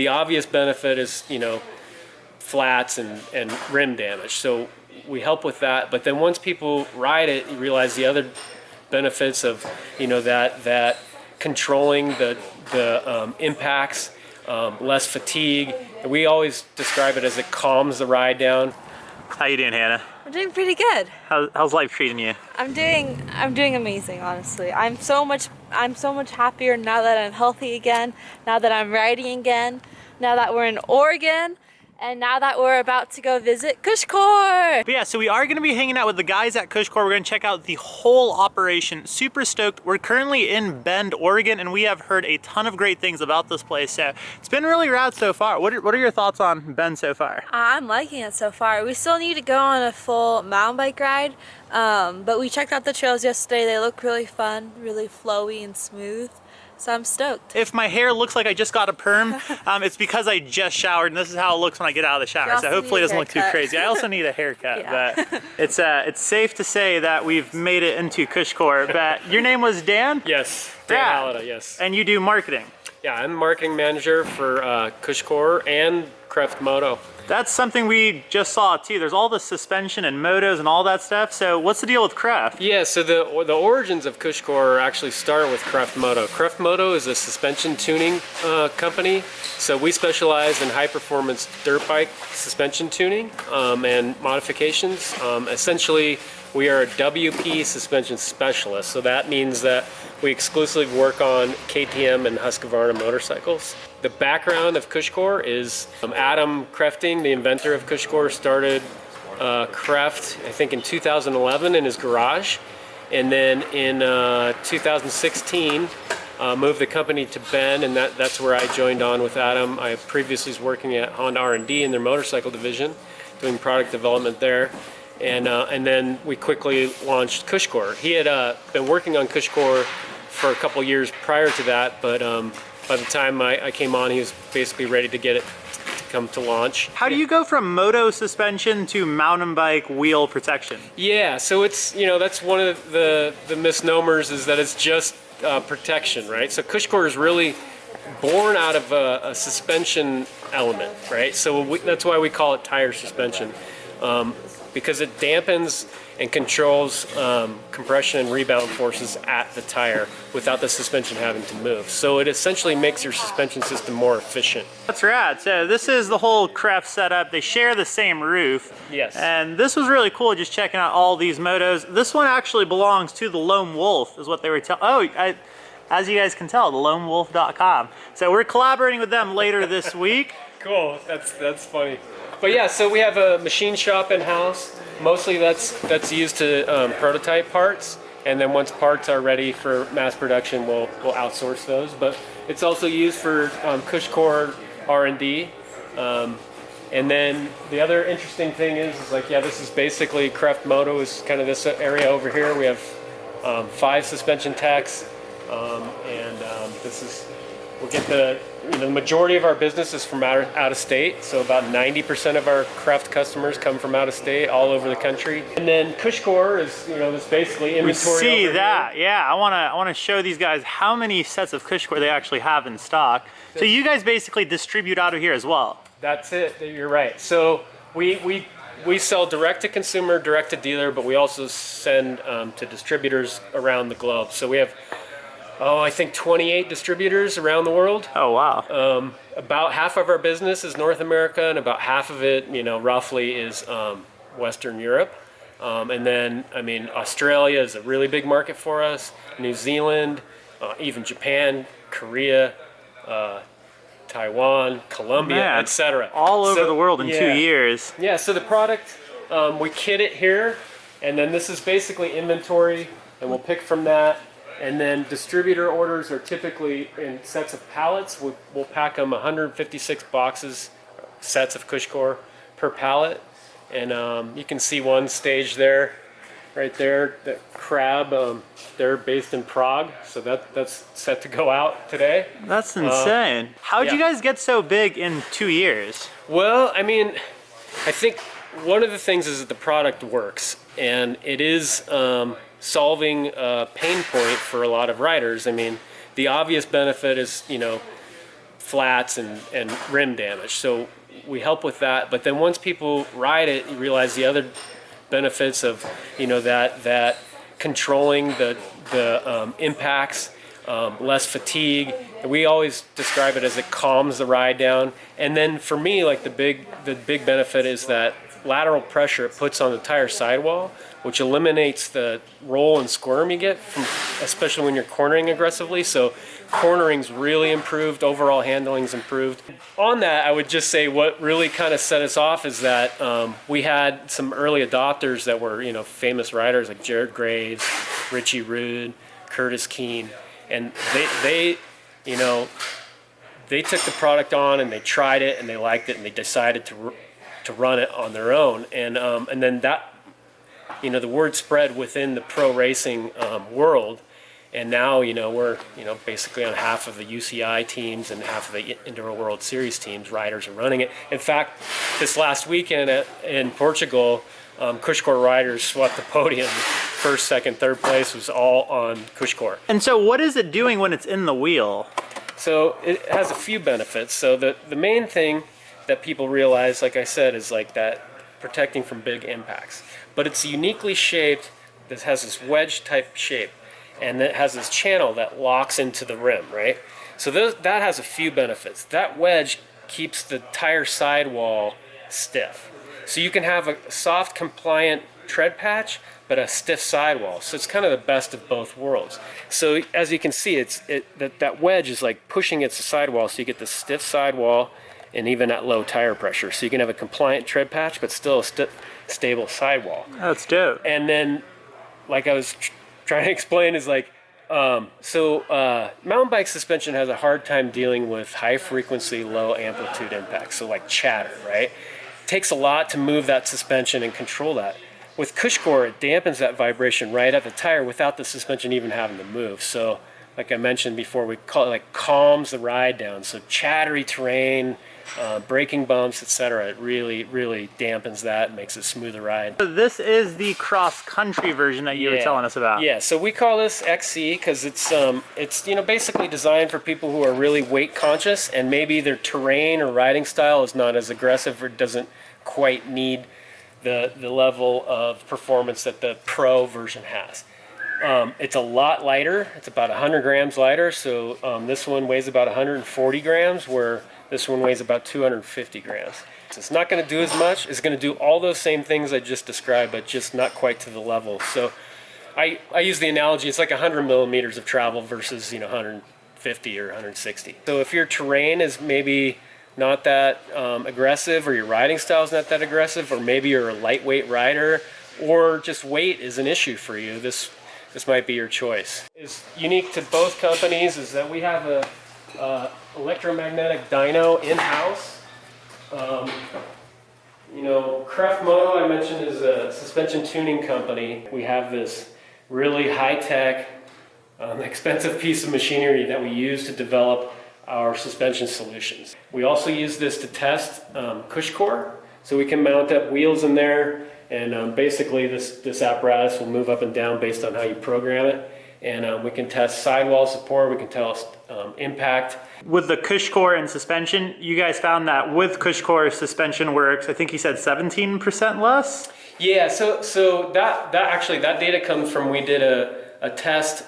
the obvious benefit is, flats and rim damage. So we help with that. But then once people ride it, you realize the other benefits of, that controlling the impacts, less fatigue. And we always describe it as it calms the ride down. How you doing, Hannah? I'm doing pretty good. How's life treating you? I'm doing amazing, honestly. I'm so much happier now that I'm healthy again, now that I'm riding again, now that we're in Oregon, and now that we're about to go visit CushCore. But yeah, so we are going to be hanging out with the guys at CushCore. We're going to check out the whole operation. Super stoked. We're currently in Bend, Oregon, and we have heard a ton of great things about this place. So it's been really rad so far. What are your thoughts on Bend so far? I'm liking it so far. We still need to go on a full mountain bike ride, but we checked out the trails yesterday. They look really fun, really flowy and smooth. So I'm stoked. If my hair looks like I just got a perm, it's because I just showered, and this is how it looks when I get out of the shower. So hopefully it doesn't look too crazy. I also need a haircut, Yeah. but it's safe to say that we've made it into CushCore. But your name was Dan? Yes, Dan Halliday, yes. And you do marketing? Yeah, I'm marketing manager for CushCore and Kreft Moto. That's something we just saw too. There's all the suspension and motos and all that stuff. So what's the deal with Kreft? Yeah, so the origins of CushCore actually start with Kreft Moto. Kreft Moto is a suspension tuning company. So we specialize in high performance dirt bike suspension tuning and modifications. Essentially, we are a WP suspension specialist. So that means that we exclusively work on KTM and Husqvarna motorcycles. The background of CushCore is Adam Krefting, the inventor of CushCore, started Kreft, I think in 2011 in his garage. And then in 2016, moved the company to Bend, and that's where I joined on with Adam. I previously was working at Honda R&D in their motorcycle division, doing product development there. And then we quickly launched CushCore. He had been working on CushCore for a couple years prior to that, but by the time I came on, he was basically ready to get it to come to launch. How do you go from moto suspension to mountain bike wheel protection? Yeah, so it's, that's one of the misnomers, is that it's just protection, right? So CushCore is really born out of a suspension element, right? So that's why we call it tire suspension, because it dampens and controls compression and rebound forces at the tire without the suspension having to move. So it essentially makes your suspension system more efficient. That's rad. So this is the whole Kreft setup. They share the same roof. Yes. And this was really cool, just checking out all these motos. This one actually belongs to the Lone Wolf, is what they were telling. Oh, as you guys can tell, thelonewolf.com. So we're collaborating with them later this week. Cool, that's funny. But yeah, so we have a machine shop in-house. Mostly that's used to prototype parts, and then once parts are ready for mass production, we'll outsource those. But it's also used for CushCore R&D. And then the other interesting thing is this is basically Kreft Moto is kind of this area over here. We have 5 suspension techs, and this is, we'll get the majority of our business is from out of state, so about 90% of our Kreft customers come from out of state, all over the country. And then CushCore is, it's basically inventory. We see over that, here. yeah. I want to show these guys how many sets of CushCore they actually have in stock. So you guys basically distribute out of here as well. That's it. You're right. So we sell direct to consumer, direct to dealer, but we also send to distributors around the globe. So we have, I think 28 distributors around the world. Oh, wow. About half of our business is North America, and about half of it, roughly is Western Europe. And then, Australia is a really big market for us, New Zealand, even Japan, Korea, Taiwan, Colombia, etc. All over the world in 2 years. Yeah, so the product, we kit it here, and then this is basically inventory, and we'll pick from that. And then distributor orders are typically in sets of pallets. We'll pack them 156 boxes, sets of CushCore per pallet. And you can see one stage there, right there, the Crab. They're based in Prague, so that's set to go out today. That's insane. How did you guys get so big in 2 years? Well, I think one of the things is that the product works, and it is solving a pain point for a lot of riders. The obvious benefit is, flats and rim damage. So we help with that. But then once people ride it, you realize the other benefits of, you know, that controlling the impacts, less fatigue. We always describe it as it calms the ride down. And then for me, like the big benefit is that lateral pressure it puts on the tire sidewall, which eliminates the roll and squirm you get from, especially when you're cornering aggressively. So cornering's really improved, overall handling's improved. On that, I would just say what really kind of set us off is that we had some early adopters that were, you know, famous riders like Jared Graves, Richie Rude, Curtis Keene, and they you know, they took the product on and they tried it and they liked it and they decided to run it on their own, and then that, you know, the word spread within the pro racing world, and now, you know, we're, you know, basically on half of the UCI teams and half of the Enduro World Series teams, riders are running it. In fact, this last weekend in Portugal, CushCore riders swept the podium. First, second, third place was all on CushCore. And so what is it doing when it's in the wheel? So it has a few benefits. So the main thing that people realize, like I said, is like that protecting from big impacts. But it's uniquely shaped. This has this wedge type shape, and it has this channel that locks into the rim, right? So that has a few benefits. That wedge keeps the tire sidewall stiff. So you can have a soft, compliant tread patch, but a stiff sidewall. So it's kind of the best of both worlds. So as you can see, that wedge is like pushing against the sidewall, so you get the stiff sidewall and even at low tire pressure. So you can have a compliant tread patch, but still a stable sidewall. That's dope. And then, like I was trying to explain, is like, mountain bike suspension has a hard time dealing with high frequency, low amplitude impacts. So like chatter, right? It takes a lot to move that suspension and control that. With CushCore, it dampens that vibration right at the tire without the suspension even having to move. So, like I mentioned before, we call it like calms the ride down. So chattery terrain, braking bumps, etc. It really, really dampens that and makes it a smoother ride. So this is the cross-country version that you were telling us about. Yeah, so we call this XC because it's you know, basically designed for people who are really weight conscious and maybe their terrain or riding style is not as aggressive or doesn't quite need the level of performance that the Pro version has. It's a lot lighter. It's about 100 grams lighter. So this one weighs about 140 grams, where this one weighs about 250 grams. So it's not going to do as much. It's going to do all those same things I just described, but just not quite to the level. So I use the analogy, it's like 100 millimeters of travel versus, you know, 150 or 160. So if your terrain is maybe not that aggressive, or your riding style is not that aggressive, or maybe you're a lightweight rider, or just weight is an issue for you, this might be your choice. It's unique to both companies is that we have a electromagnetic dyno in-house. You know, Kreft Moto, I mentioned, is a suspension tuning company. We have this really high-tech, expensive piece of machinery that we use to develop our suspension solutions. We also use this to test CushCore, so we can mount up wheels in there, and basically this apparatus will move up and down based on how you program it, and we can test sidewall support, we can test impact. With the CushCore and suspension, you guys found that with CushCore suspension works, I think you said 17% less? Yeah, so that data comes from, we did a test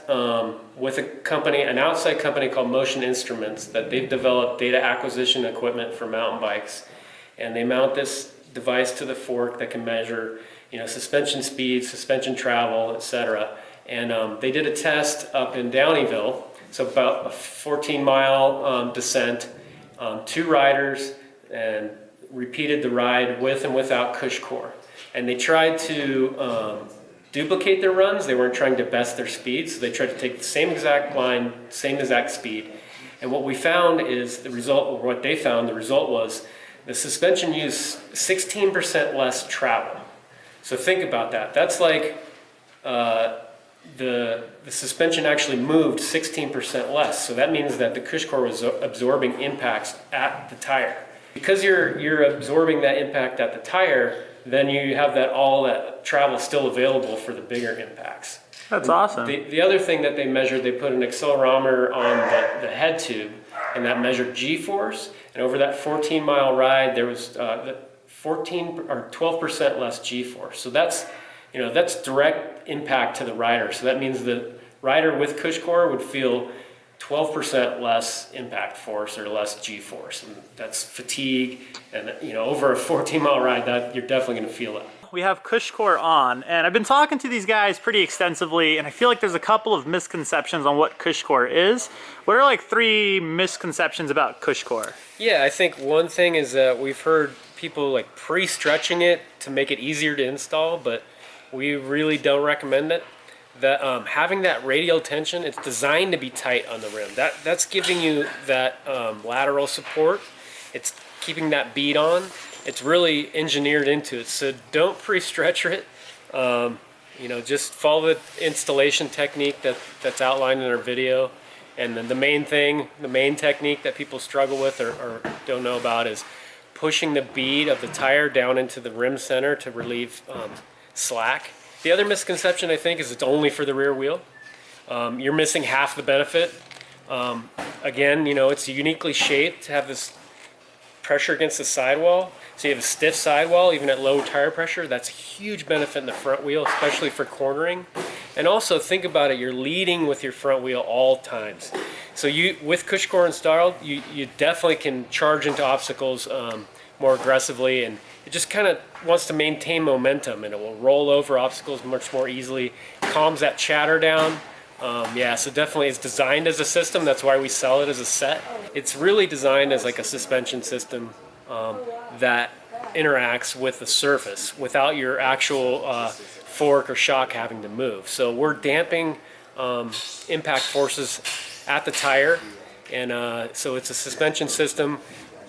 with a company, an outside company called Motion Instruments, that they've developed data acquisition equipment for mountain bikes, and they mount this device to the fork that can measure, you know, suspension speed, suspension travel, etc. And they did a test up in Downeyville, so about a 14-mile descent, 2 riders, and repeated the ride with and without CushCore. And they tried to duplicate their runs. They weren't trying to best their speed, so they tried to take the same exact line, same exact speed. And what we found is the result, or what they found, the result was the suspension used 16% less travel. So think about that. That's like the suspension actually moved 16% less. So that means that the CushCore was absorbing impacts at the tire. Because you're absorbing that impact at the tire, then you have all that travel still available for the bigger impacts. That's awesome. The other thing that they measured, they put an accelerometer on the head tube, and that measured G-force. And over that 14-mile ride, there was 14 or 12% less G-force. So that's, that's direct impact to the rider. So that means the rider with CushCore would feel 12% less impact force or less G-force. And that's fatigue. And over a 14-mile ride, that you're definitely going to feel it. We have CushCore on, and I've been talking to these guys pretty extensively, and I feel like there's a couple of misconceptions on what CushCore is. What are like 3 misconceptions about CushCore? Yeah, I think one thing is that we've heard people like pre-stretching it to make it easier to install, but we really don't recommend it. That having that radial tension, it's designed to be tight on the rim. That's giving you that lateral support. It's keeping that bead on. It's really engineered into it. So don't pre-stretch it. Just follow the installation technique that's outlined in our video. And then the main technique that people struggle with or don't know about is pushing the bead of the tire down into the rim center to relieve slack. The other misconception, I think, is it's only for the rear wheel. You're missing half the benefit. Again, it's uniquely shaped to have this pressure against the sidewall. So you have a stiff sidewall, even at low tire pressure. That's a huge benefit in the front wheel, especially for cornering. And also think about it, you're leading with your front wheel all times. So with CushCore installed, you definitely can charge into obstacles more aggressively, and it just kind of wants to maintain momentum, and it will roll over obstacles much more easily, calms that chatter down. So definitely it's designed as a system. That's why we sell it as a set. It's really designed as like a suspension system that interacts with the surface without your actual fork or shock having to move. So we're damping impact forces at the tire, and so it's a suspension system.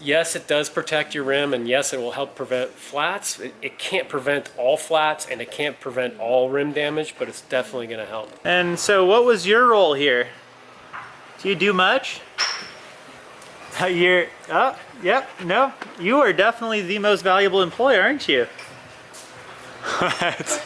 Yes, it does protect your rim, and yes, it will help prevent flats. It can't prevent all flats, and it can't prevent all rim damage, but it's definitely going to help. And so what was your role here? Do you do much? Yep, no, you are definitely the most valuable employee, aren't you? What?